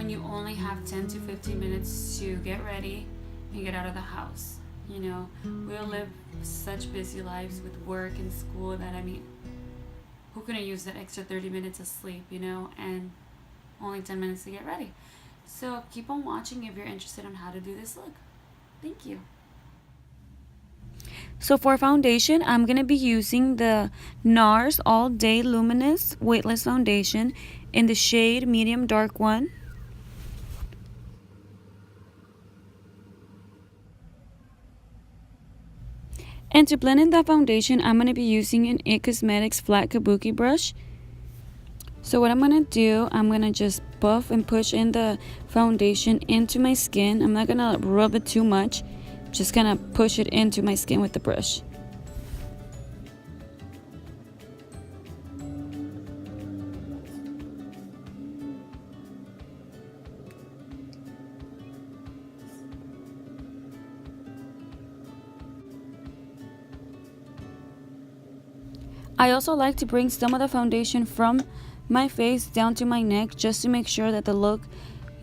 when you only have 10 to 15 minutes to get ready and get out of the house. You know, we all live such busy lives with work and school that, I mean, who couldn't use that extra 30 minutes of sleep, you know, and only 10 minutes to get ready. So keep on watching if you're interested on how to do this look. Thank you. So for foundation, I'm going to be using the NARS All Day Luminous Weightless Foundation in the shade Medium Dark 1. And to blend in that foundation, I'm going to be using an NYX Cosmetics flat kabuki brush. So what I'm going to do, I'm going to just buff and push in the foundation into my skin. I'm not going to rub it too much. Just kind of push it into my skin with the brush. I also like to bring some of the foundation from my face down to my neck just to make sure that the look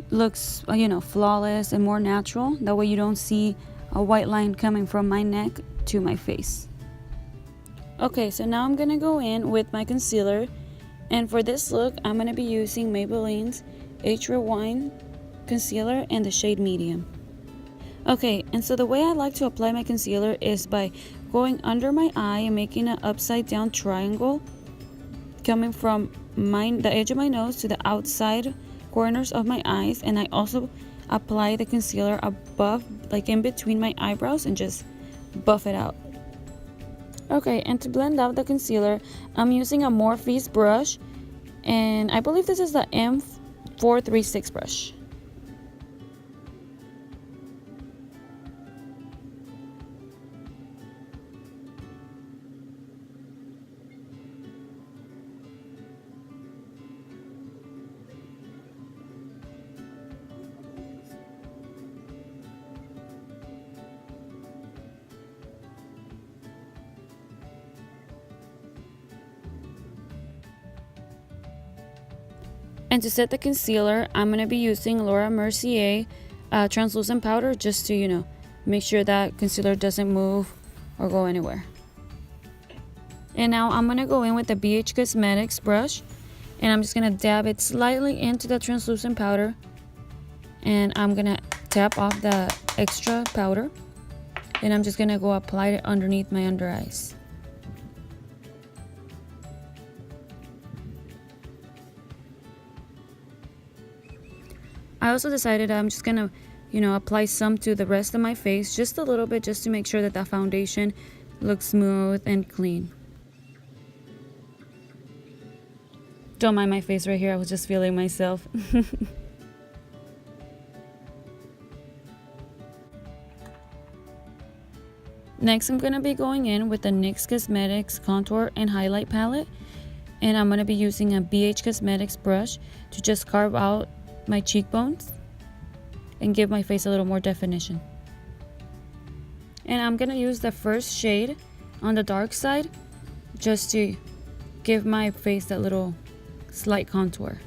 looks, you know, flawless and more natural. That way you don't see a white line coming from my neck to my face. Okay, so now I'm gonna go in with my concealer, and for this look I'm gonna be using Maybelline's Age Rewind concealer in the shade medium. Okay, and so the way I like to apply my concealer is by going under my eye and making an upside down triangle coming from the edge of my nose to the outside corners of my eyes, and I also apply the concealer above, like in between my eyebrows, and just buff it out. Okay, and to blend out the concealer, I'm using a Morphe brush, and I believe this is the M436 brush. And to set the concealer, I'm going to be using Laura Mercier translucent powder just to, you know, make sure that concealer doesn't move or go anywhere. And now I'm going to go in with the BH Cosmetics brush, and I'm just going to dab it slightly into the translucent powder, and I'm going to tap off the extra powder, and I'm just going to go apply it underneath my under eyes. I also decided I'm just gonna, you know, apply some to the rest of my face, just a little bit, just to make sure that the foundation looks smooth and clean. Don't mind my face right here, I was just feeling myself. Next, I'm gonna be going in with the NYX Cosmetics Contour and Highlight Palette, and I'm gonna be using a BH Cosmetics brush to just carve out my cheekbones and give my face a little more definition. And I'm gonna use the first shade on the dark side just to give my face that little slight contour.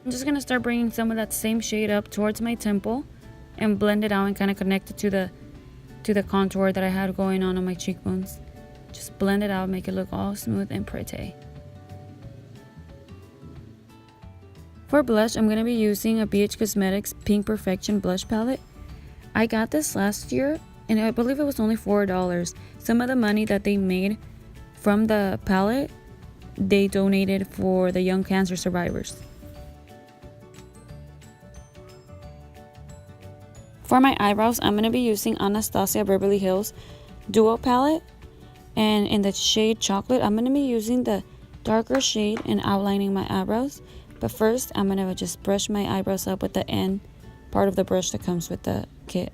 I'm just going to start bringing some of that same shade up towards my temple and blend it out and kind of connect it to the contour that I had going on my cheekbones. Just blend it out, make it look all smooth and pretty. For blush, I'm going to be using a BH Cosmetics Pink Perfection blush palette. I got this last year and I believe it was only $4. Some of the money that they made from the palette, they donated for the young cancer survivors. For my eyebrows, I'm going to be using Anastasia Beverly Hills Duo Palette. And in the shade Chocolate, I'm going to be using the darker shade and outlining my eyebrows. But first, I'm gonna just brush my eyebrows up with the end part of the brush that comes with the kit.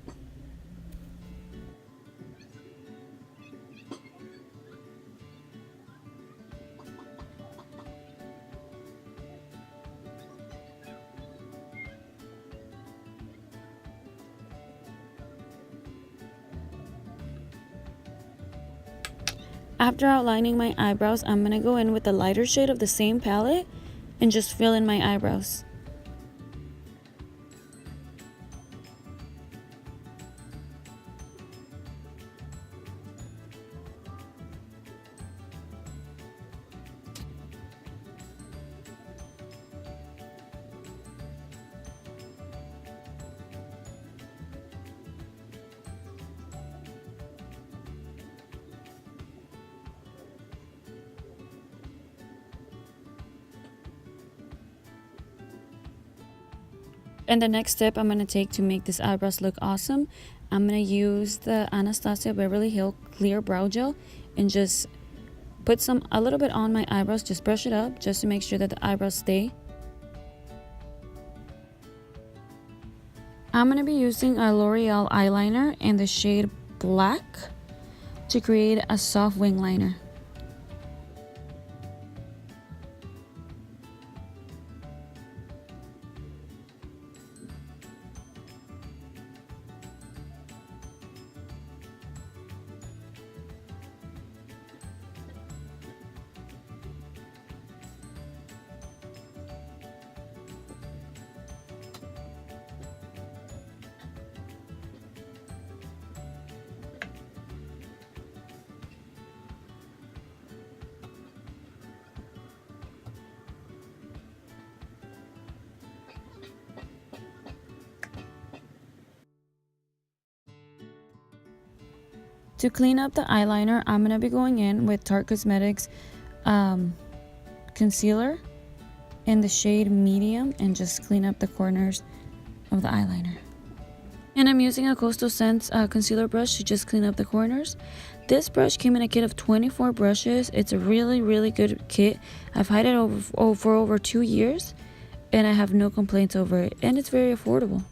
After outlining my eyebrows, I'm gonna go in with the lighter shade of the same palette and just fill in my eyebrows. And the next step I'm going to take to make this eyebrows look awesome, I'm going to use the Anastasia Beverly Hills Clear Brow Gel and just put a little bit on my eyebrows, just brush it up just to make sure that the eyebrows stay. I'm going to be using a L'Oreal eyeliner in the shade Black to create a soft wing liner. To clean up the eyeliner, I'm going to be going in with Tarte Cosmetics concealer in the shade medium and just clean up the corners of the eyeliner. And I'm using a Coastal Scents concealer brush to just clean up the corners. This brush came in a kit of 24 brushes. It's a really good kit. I've had it for over 2 years and I have no complaints over it, and it's very affordable.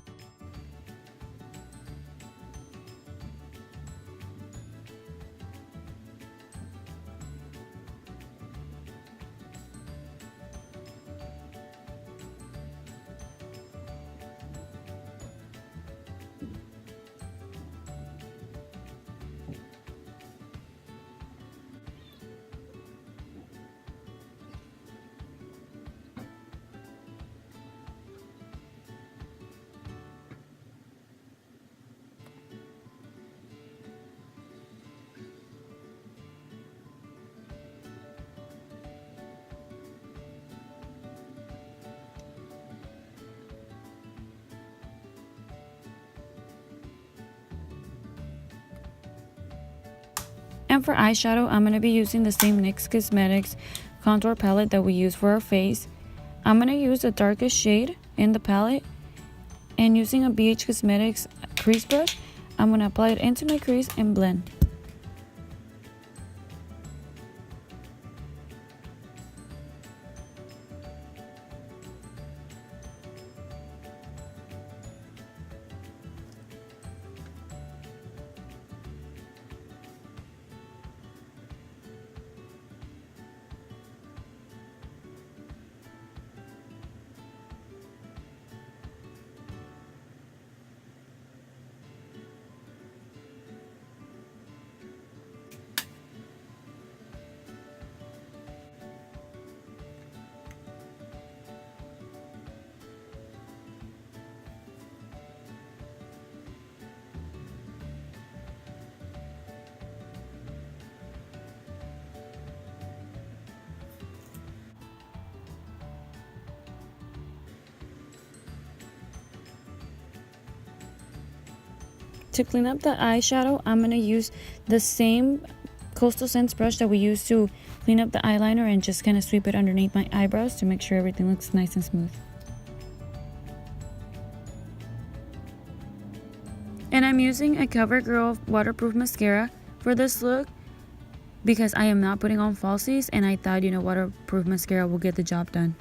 And for eyeshadow, I'm going to be using the same NYX Cosmetics contour palette that we use for our face. I'm going to use the darkest shade in the palette, and using a BH Cosmetics crease brush, I'm going to apply it into my crease and blend. To clean up the eyeshadow, I'm going to use the same Coastal Scents brush that we used to clean up the eyeliner and just kind of sweep it underneath my eyebrows to make sure everything looks nice and smooth. And I'm using a CoverGirl waterproof mascara for this look. because I am not putting on falsies, and I thought, waterproof mascara will get the job done.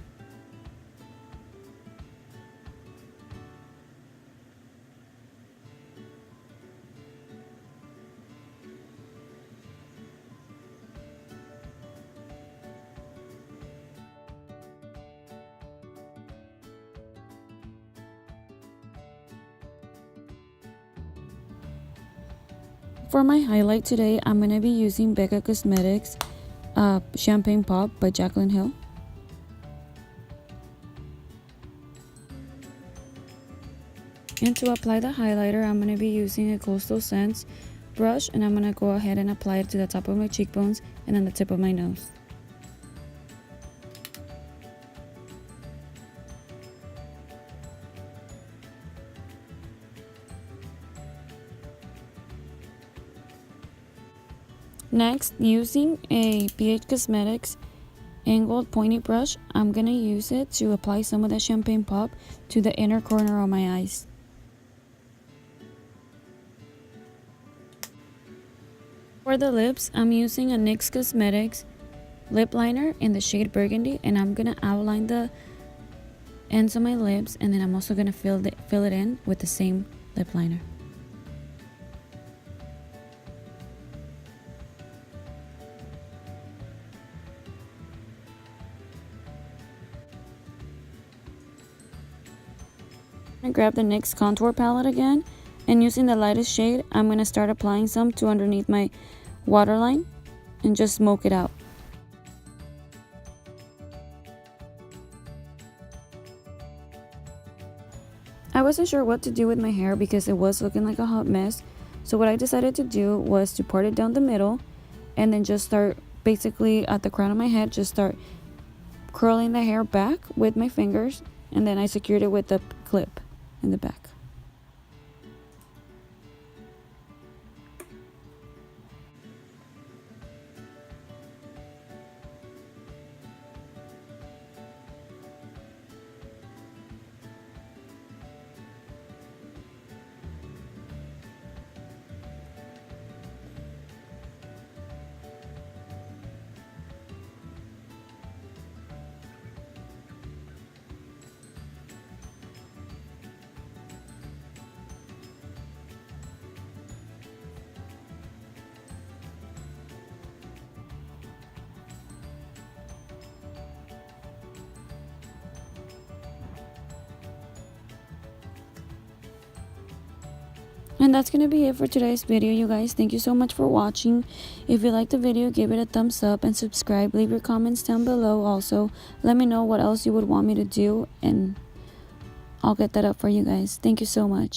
For my highlight today, I'm going to be using Becca Cosmetics Champagne Pop by Jaclyn Hill. And to apply the highlighter, I'm going to be using a Coastal Scents brush, and I'm going to go ahead and apply it to the top of my cheekbones and then the tip of my nose. Next, using a BH Cosmetics angled pointy brush, I'm going to use it to apply some of the Champagne Pop to the inner corner of my eyes. For the lips, I'm using a NYX Cosmetics lip liner in the shade Burgundy, and I'm going to outline the ends of my lips, and then I'm also going to fill it in with the same lip liner. Grab the NYX contour palette again, and using the lightest shade, I'm going to start applying some to underneath my waterline and just smoke it out. I wasn't sure what to do with my hair because it was looking like a hot mess, so what I decided to do was to part it down the middle and then just start basically at the crown of my head, just start curling the hair back with my fingers, and then I secured it with the clip in the back. And that's gonna be it for today's video, you guys. Thank you so much for watching. If you liked the video, give it a thumbs up and subscribe. Leave your comments down below. Also, let me know what else you would want me to do, and I'll get that up for you guys. Thank you so much.